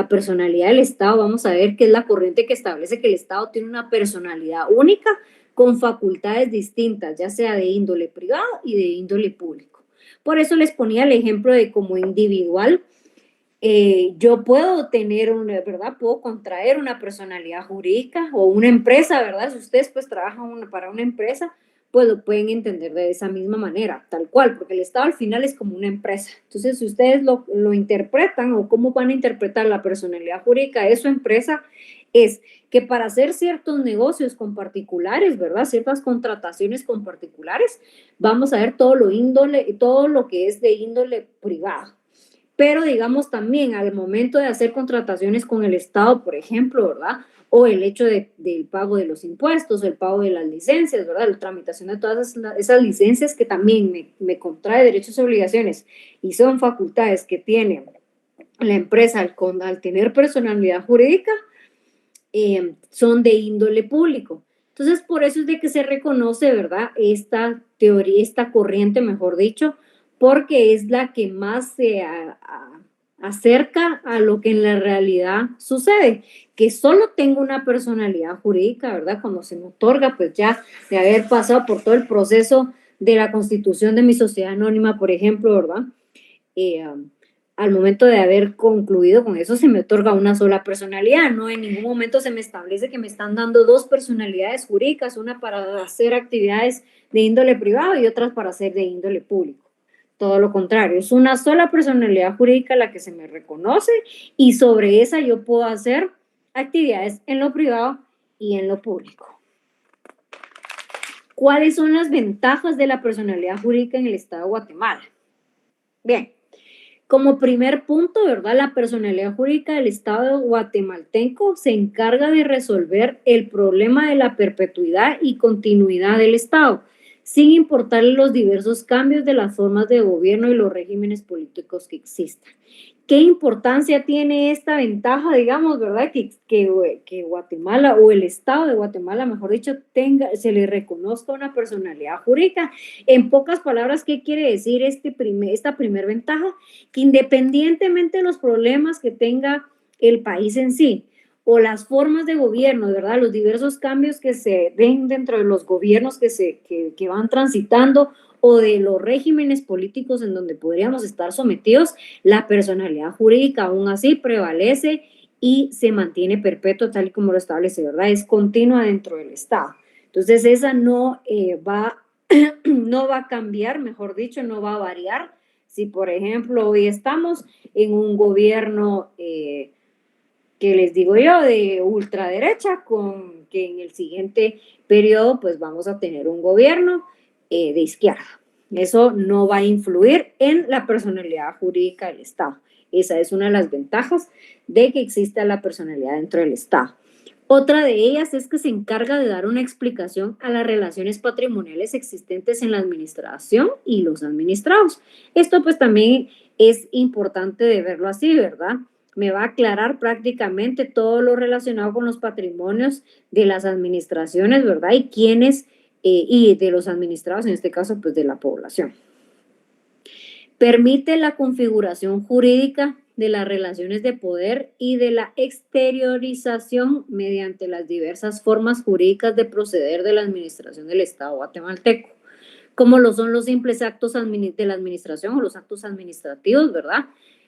personalidad del Estado, vamos a ver que es la corriente que establece que el Estado tiene una personalidad única con facultades distintas, ya sea de índole privado y de índole público. Por eso les ponía el ejemplo de como individual, yo puedo tener puedo contraer una personalidad jurídica o una empresa, ¿verdad? Si ustedes pues trabajan para una empresa, pues lo pueden entender de esa misma manera, tal cual, porque el Estado al final es como una empresa. Entonces, si ustedes lo interpretan o cómo van a interpretar la personalidad jurídica de su empresa, es que para hacer ciertos negocios con particulares, ¿verdad? Ciertas contrataciones con particulares, vamos a ver todo lo que es de índole privado. Pero digamos también al momento de hacer contrataciones con el Estado, por ejemplo, ¿verdad? O el hecho del pago de los impuestos, el pago de las licencias, ¿verdad? La tramitación de todas esas licencias que también me contrae derechos y obligaciones y son facultades que tiene la empresa al tener personalidad jurídica, son de índole público. Entonces, por eso es de que se reconoce, ¿verdad? Esta teoría, esta corriente, mejor dicho, porque es la que más se acerca a lo que en la realidad sucede, que solo tengo una personalidad jurídica, ¿verdad? Cuando se me otorga, pues ya de haber pasado por todo el proceso de la constitución de mi sociedad anónima, por ejemplo, ¿verdad? Al momento de haber concluido con eso, se me otorga una sola personalidad, no en ningún momento se me establece que me están dando dos personalidades jurídicas, una para hacer actividades de índole privado y otras para hacer de índole público. Todo lo contrario, es una sola personalidad jurídica la que se me reconoce y sobre esa yo puedo hacer actividades en lo privado y en lo público. ¿Cuáles son las ventajas de la personalidad jurídica en el Estado de Guatemala? Bien, como primer punto, ¿verdad? La personalidad jurídica del Estado guatemalteco se encarga de resolver el problema de la perpetuidad y continuidad del Estado, sin importar los diversos cambios de las formas de gobierno y los regímenes políticos que existan. ¿Qué importancia tiene esta ventaja, digamos, verdad? Que Guatemala o el Estado de Guatemala, mejor dicho, se le reconozca una personalidad jurídica. En pocas palabras, ¿qué quiere decir esta primer ventaja? Que independientemente de los problemas que tenga el país en sí, o las formas de gobierno, ¿verdad? Los diversos cambios que se ven dentro de los gobiernos que van transitando o de los regímenes políticos en donde podríamos estar sometidos, la personalidad jurídica aún así prevalece y se mantiene perpetua tal y como lo establece, ¿verdad? Es continua dentro del Estado. Entonces, esa no va a cambiar, mejor dicho, no va a variar. Si, por ejemplo, hoy estamos en un gobierno que les digo yo, de ultraderecha, con que en el siguiente periodo pues vamos a tener un gobierno de izquierda. Eso no va a influir en la personalidad jurídica del Estado. Esa es una de las ventajas de que exista la personalidad dentro del Estado. Otra de ellas es que se encarga de dar una explicación a las relaciones patrimoniales existentes en la administración y los administrados. Esto pues también es importante de verlo así, ¿verdad? Me va a aclarar prácticamente todo lo relacionado con los patrimonios de las administraciones, ¿verdad? Y quiénes, y de los administrados, en este caso, pues de la población. Permite la configuración jurídica de las relaciones de poder y de la exteriorización mediante las diversas formas jurídicas de proceder de la administración del Estado guatemalteco, como lo son los simples actos de la administración o los actos administrativos, ¿verdad?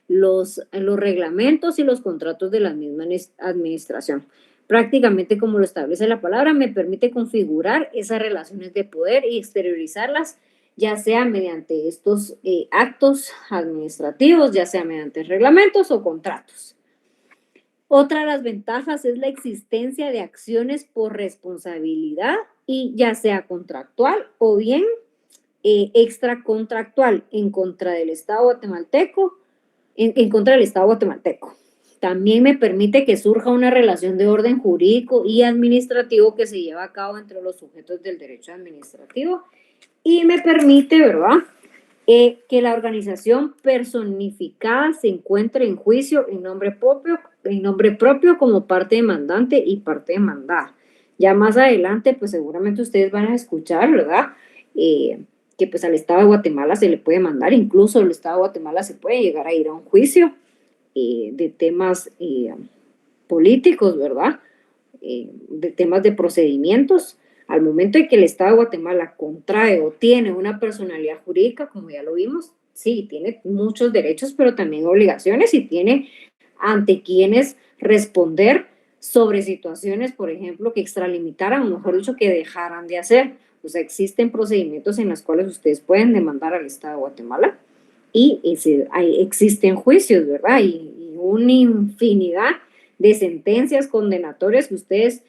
Los reglamentos y los contratos de la misma administración. Prácticamente como lo establece la palabra, me permite configurar esas relaciones de poder y exteriorizarlas, ya sea mediante estos actos administrativos, ya sea mediante reglamentos o contratos. Otra de las ventajas es la existencia de acciones por responsabilidad y ya sea contractual o bien extracontractual en contra del Estado guatemalteco, en contra del Estado guatemalteco. También me permite que surja una relación de orden jurídico y administrativo que se lleva a cabo entre los sujetos del derecho administrativo y me permite, ¿verdad?, que la organización personificada se encuentre en juicio en nombre propio como parte demandante y parte demandada. Ya más adelante, pues seguramente ustedes van a escuchar, ¿verdad?, que pues al Estado de Guatemala se le puede mandar, incluso el Estado de Guatemala se puede llegar a ir a un juicio de temas políticos, ¿verdad?, de temas de procedimientos. Al momento en que el Estado de Guatemala contrae o tiene una personalidad jurídica, como ya lo vimos, sí, tiene muchos derechos, pero también obligaciones y tiene ante quienes responder sobre situaciones, por ejemplo, que extralimitaran, o mejor dicho, que dejaran de hacer, O sea, existen procedimientos en los cuales ustedes pueden demandar al Estado de Guatemala y existen juicios, ¿verdad? Y una infinidad de sentencias condenatorias que ustedes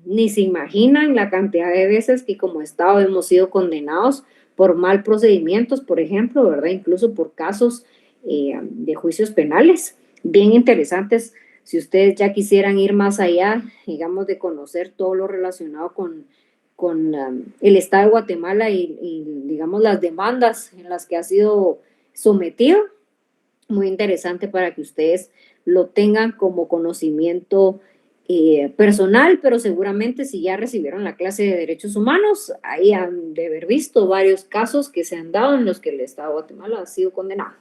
ni se imaginan la cantidad de veces que como Estado hemos sido condenados por mal procedimientos, por ejemplo, ¿verdad? Incluso por casos de juicios penales bien interesantes. Si ustedes ya quisieran ir más allá, digamos, de conocer todo lo relacionado con el Estado de Guatemala y, digamos, las demandas en las que ha sido sometido, muy interesante para que ustedes lo tengan como conocimiento personal, pero seguramente si ya recibieron la clase de Derechos Humanos, ahí han de haber visto varios casos que se han dado en los que el Estado de Guatemala ha sido condenado.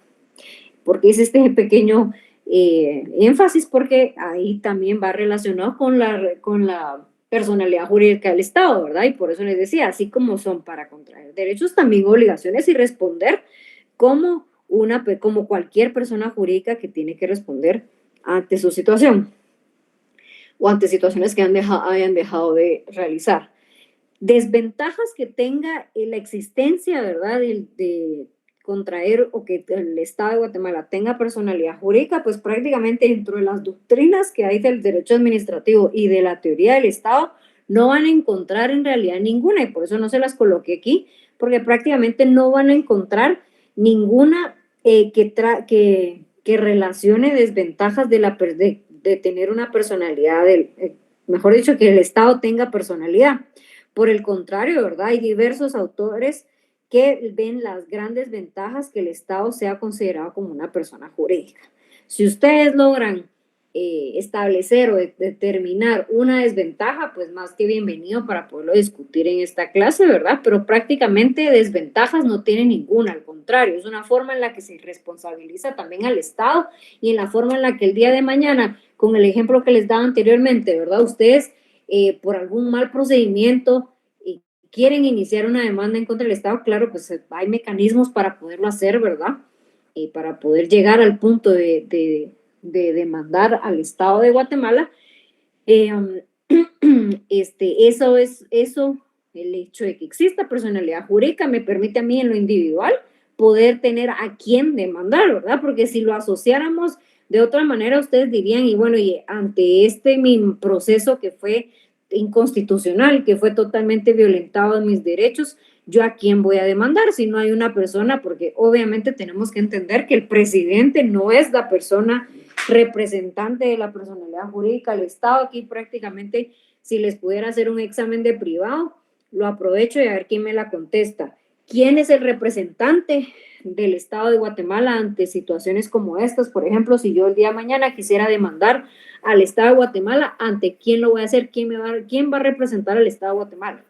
Porque es este pequeño énfasis, porque ahí también va relacionado con la personalidad jurídica del Estado, ¿verdad? Y por eso les decía, así como son para contraer derechos, también obligaciones y responder como cualquier persona jurídica que tiene que responder ante su situación o ante situaciones que hayan dejado de realizar. Desventajas que tenga la existencia, ¿verdad?, de contraer o que el Estado de Guatemala tenga personalidad jurídica, pues prácticamente dentro de las doctrinas que hay del derecho administrativo y de la teoría del Estado, no van a encontrar en realidad ninguna, y por eso no se las coloqué aquí, porque prácticamente no van a encontrar ninguna que relacione desventajas de tener una personalidad, mejor dicho, que el Estado tenga personalidad. Por el contrario, ¿verdad? Hay diversos autores que ven las grandes ventajas que el Estado sea considerado como una persona jurídica. Si ustedes logran establecer o determinar una desventaja, pues más que bienvenido para poderlo discutir en esta clase, ¿verdad? Pero prácticamente desventajas no tiene ninguna, al contrario, es una forma en la que se responsabiliza también al Estado y en la forma en la que el día de mañana, con el ejemplo que les daba anteriormente, ¿verdad? Ustedes por algún mal procedimiento quieren iniciar una demanda en contra del Estado, claro, pues hay mecanismos para poderlo hacer, ¿verdad? Para poder llegar al punto de demandar al Estado de Guatemala. Eso, el hecho de que exista personalidad jurídica me permite a mí en lo individual poder tener a quién demandar, ¿verdad? Porque si lo asociáramos de otra manera, ustedes dirían, y bueno, y ante mi proceso que fue inconstitucional, que fue totalmente violentado en mis derechos, ¿yo a quién voy a demandar si no hay una persona? Porque obviamente tenemos que entender que el presidente no es la persona representante de la personalidad jurídica del Estado. Aquí prácticamente, si les pudiera hacer un examen de privado, lo aprovecho y a ver quién me la contesta. ¿Quién es el representante del Estado de Guatemala ante situaciones como estas? Por ejemplo, si yo el día de mañana quisiera demandar al Estado de Guatemala, ¿ante quién lo voy a hacer? ¿Quién va a representar al Estado de Guatemala?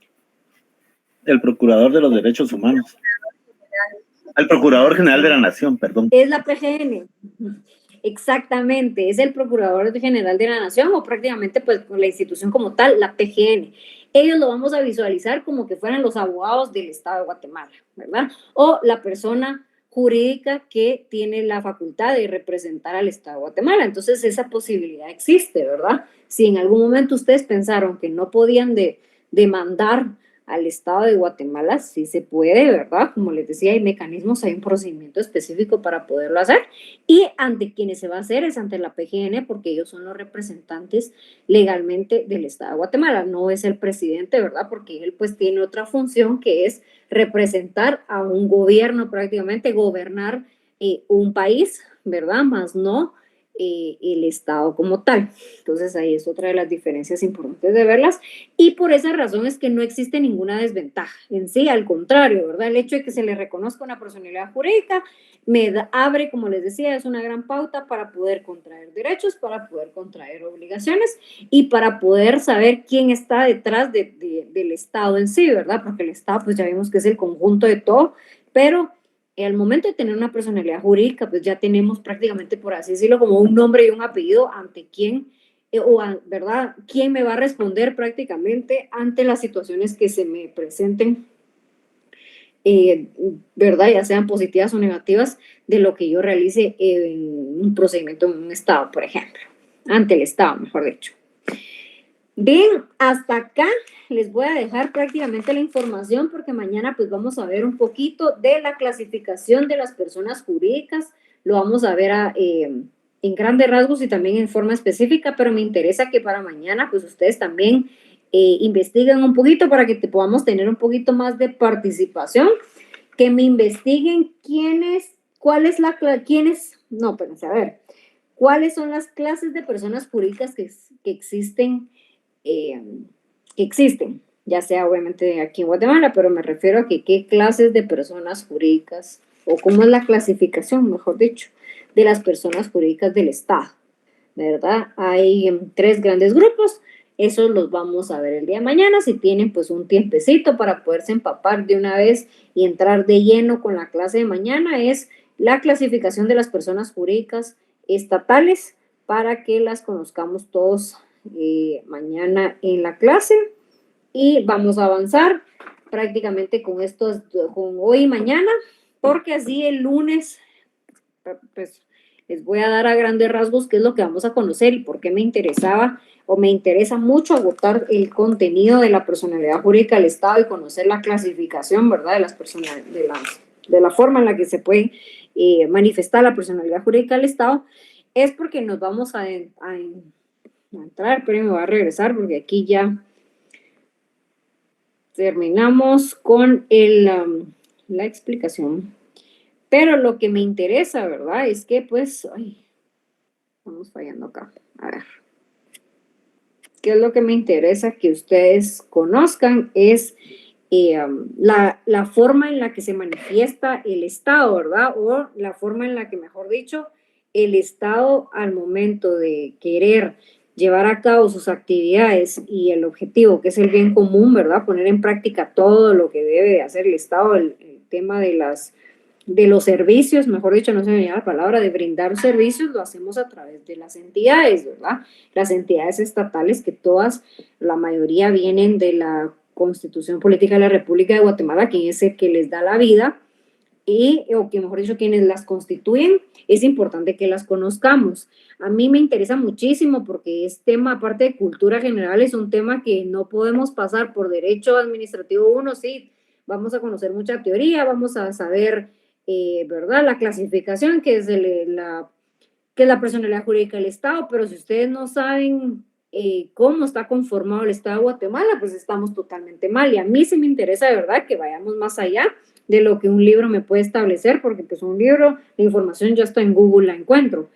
El Procurador de los Derechos Humanos. El Procurador General de la Nación, perdón. Es la PGN. Exactamente, es el Procurador General de la Nación o prácticamente pues la institución como tal, la PGN. Ellos lo vamos a visualizar como que fueran los abogados del Estado de Guatemala, ¿verdad? O la persona jurídica que tiene la facultad de representar al Estado de Guatemala. Entonces esa posibilidad existe, ¿verdad? Si en algún momento ustedes pensaron que no podían demandar al Estado de Guatemala, sí se puede, ¿verdad? Como les decía, hay mecanismos, hay un procedimiento específico para poderlo hacer, y ante quienes se va a hacer es ante la PGN, porque ellos son los representantes legalmente del Estado de Guatemala, no es el presidente, ¿verdad? Porque él pues tiene otra función que es representar a un gobierno, prácticamente gobernar un país, ¿verdad? Más no el Estado como tal. Entonces ahí es otra de las diferencias importantes de verlas, y por esa razón es que no existe ninguna desventaja en sí, al contrario, ¿verdad? El hecho de que se le reconozca una personalidad jurídica abre, como les decía, es una gran pauta para poder contraer derechos, para poder contraer obligaciones y para poder saber quién está detrás del Estado en sí, ¿verdad? Porque el Estado pues ya vimos que es el conjunto de todo, pero al momento de tener una personalidad jurídica, pues ya tenemos prácticamente, por así decirlo, como un nombre y un apellido ante quién, ¿verdad? ¿Quién me va a responder prácticamente ante las situaciones que se me presenten, ¿verdad? Ya sean positivas o negativas, de lo que yo realice en un procedimiento en un Estado, por ejemplo, ante el Estado, mejor dicho. Bien, hasta acá les voy a dejar prácticamente la información porque mañana pues vamos a ver un poquito de la clasificación de las personas jurídicas. Lo vamos a ver en grandes rasgos y también en forma específica, pero me interesa que para mañana pues ustedes también investiguen un poquito para que podamos tener un poquito más de participación, que me investiguen cuáles son las clases de personas jurídicas que existen, ya sea obviamente aquí en Guatemala, pero me refiero a que qué clases de personas jurídicas, o cómo es la clasificación, mejor dicho, de las personas jurídicas del Estado, ¿verdad? Hay 3 grandes grupos, esos los vamos a ver el día de mañana, si tienen pues un tiempecito para poderse empapar de una vez y entrar de lleno con la clase de mañana, es la clasificación de las personas jurídicas estatales, para que las conozcamos todos mañana en la clase, y vamos a avanzar prácticamente con hoy y mañana, porque así el lunes pues les voy a dar a grandes rasgos qué es lo que vamos a conocer y por qué me interesa mucho agotar el contenido de la personalidad jurídica del Estado y conocer la clasificación, ¿verdad?, de las personas, de la forma en la que se puede manifestar la personalidad jurídica del Estado, es porque nos vamos a entrar, pero me voy a regresar porque aquí ya terminamos con la explicación. Pero lo que me interesa, ¿verdad?, es que pues, estamos fallando acá, a ver. ¿Qué es lo que me interesa que ustedes conozcan? Es la forma en la que se manifiesta el Estado, ¿verdad? O la forma en la que, mejor dicho, el Estado al momento de querer llevar a cabo sus actividades y el objetivo, que es el bien común, ¿verdad? Poner en práctica todo lo que debe hacer el Estado, el tema de los servicios, mejor dicho, no se me venía la palabra, de brindar servicios, lo hacemos a través de las entidades, ¿verdad? Las entidades estatales, que todas, la mayoría vienen de la Constitución Política de la República de Guatemala, que es el que les da la vida, o que mejor dicho, quienes las constituyen, es importante que las conozcamos. A mí me interesa muchísimo porque es tema, aparte de cultura general, es un tema que no podemos pasar por derecho administrativo 1, sí, vamos a conocer mucha teoría, vamos a saber, ¿verdad?, la clasificación, que es la personalidad jurídica del Estado, pero si ustedes no saben cómo está conformado el Estado de Guatemala, pues estamos totalmente mal, y a mí sí me interesa de verdad que vayamos más allá de lo que un libro me puede establecer, porque pues un libro, la información ya está en Google, la encuentro,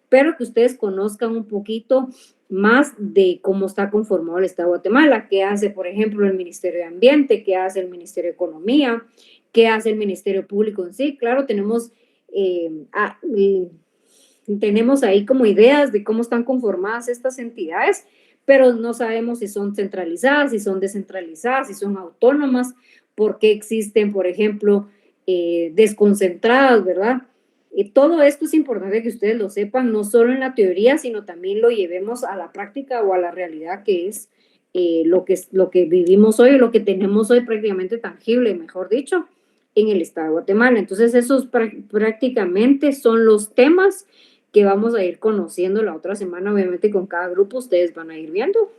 pero que ustedes conozcan un poquito más de cómo está conformado el Estado de Guatemala, qué hace, por ejemplo, el Ministerio de Ambiente, qué hace el Ministerio de Economía, qué hace el Ministerio Público en sí. Claro, tenemos ahí como ideas de cómo están conformadas estas entidades, pero no sabemos si son centralizadas, si son descentralizadas, si son autónomas, por qué existen, por ejemplo, desconcentradas, ¿verdad? Todo esto es importante que ustedes lo sepan, no solo en la teoría, sino también lo llevemos a la práctica o a la realidad, que es lo que vivimos hoy, lo que tenemos hoy prácticamente tangible, mejor dicho, en el Estado de Guatemala. Entonces, esos prácticamente son los temas que vamos a ir conociendo la otra semana. Obviamente, con cada grupo ustedes van a ir viendo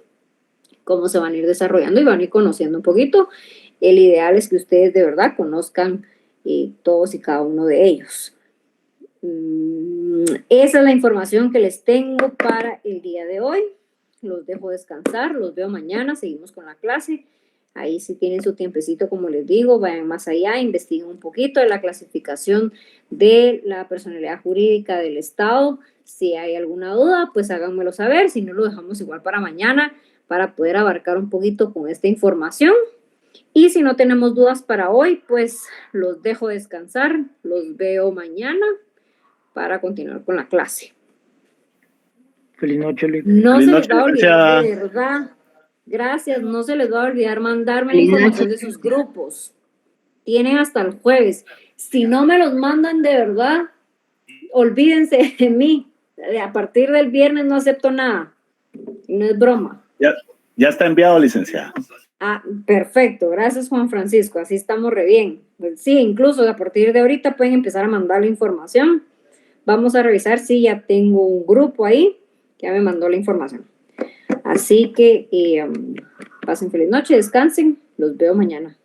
cómo se van a ir desarrollando y van a ir conociendo un poquito. El ideal es que ustedes de verdad conozcan todos y cada uno de ellos. Esa es la información que les tengo para el día de hoy. Los dejo descansar, los veo mañana, seguimos con la clase. Ahí si tienen su tiempecito, como les digo, vayan más allá, investiguen un poquito de la clasificación de la personalidad jurídica del Estado. Si hay alguna duda, pues háganmelo saber, si no lo dejamos igual para mañana, para poder abarcar un poquito con esta información. Y si no tenemos dudas para hoy, pues los dejo descansar, los veo mañana para continuar con la clase. Feliz noche, Luis. No se les va a olvidar, de verdad. Gracias, no se les va a olvidar mandarme la información de sus grupos. Tienen hasta el jueves. Si no me los mandan de verdad, olvídense de mí. A partir del viernes no acepto nada. No es broma. Ya está enviado, licenciada. Ah, perfecto. Gracias, Juan Francisco. Así estamos re bien. Pues sí, incluso a partir de ahorita pueden empezar a mandar la información. Vamos a revisar si ya tengo un grupo ahí que ya me mandó la información. Así que Pasen feliz noche, descansen. Los veo mañana.